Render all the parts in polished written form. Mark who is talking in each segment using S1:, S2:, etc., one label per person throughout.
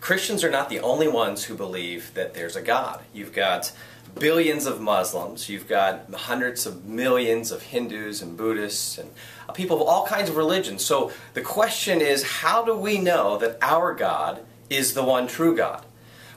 S1: Christians are not the only ones who believe that there's a God. You've got billions of Muslims, you've got hundreds of millions of Hindus and Buddhists and people of all kinds of religions. So the question is, how do we know that our God is the one true God?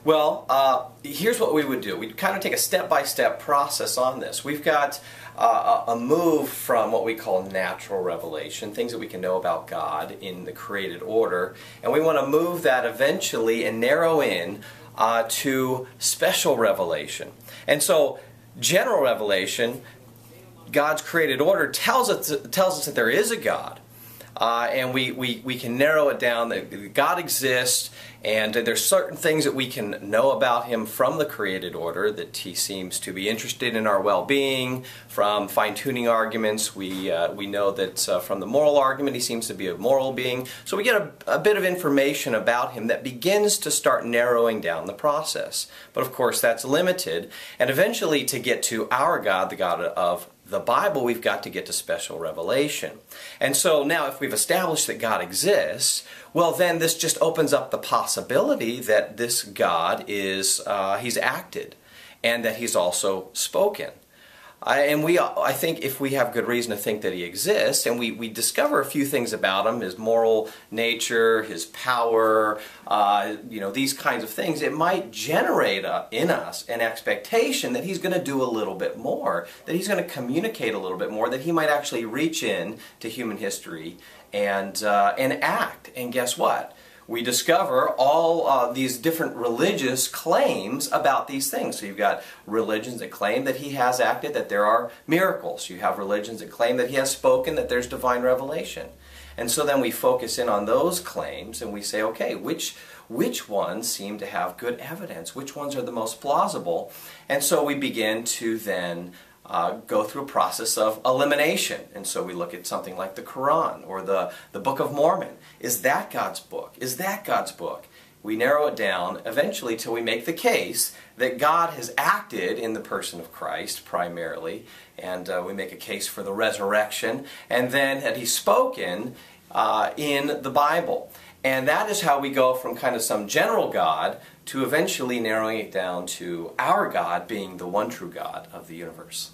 S1: Well, here's what we would do. We'd kind of take a step-by-step process on this. We've got a move from what we call natural revelation, things that we can know about God in the created order, and we want to move that eventually and narrow in to special revelation. And so, general revelation, God's created order, tells us that there is a God. And we can narrow it down that God exists, and there's certain things that we can know about Him from the created order, that He seems to be interested in our well-being. From fine-tuning arguments, we know that from the moral argument, He seems to be a moral being. So we get a bit of information about Him that begins to start narrowing down the process. But of course that's limited, and eventually to get to our God, the God of the Bible, we've got to get to special revelation. And so now if we've established that God exists, well then this just opens up the possibility that this God is, He's acted, and that He's also spoken. I think if we have good reason to think that He exists, and we discover a few things about Him, His moral nature, His power, these kinds of things, it might generate in us an expectation that He's going to do a little bit more, that He's going to communicate a little bit more, that He might actually reach in to human history and act. And guess what? We discover all these different religious claims about these things. So you've got religions that claim that He has acted, that there are miracles. You have religions that claim that He has spoken, that there's divine revelation. And so then we focus in on those claims and we say, okay, which ones seem to have good evidence? Which ones are the most plausible? And so we begin to then go through a process of elimination. And so we look at something like the Quran or the Book of Mormon. Is that God's book? Is that God's book? We narrow it down eventually till we make the case that God has acted in the person of Christ primarily, and we make a case for the resurrection, and then that He's spoken in the Bible. And that is how we go from kind of some general God to eventually narrowing it down to our God being the one true God of the universe.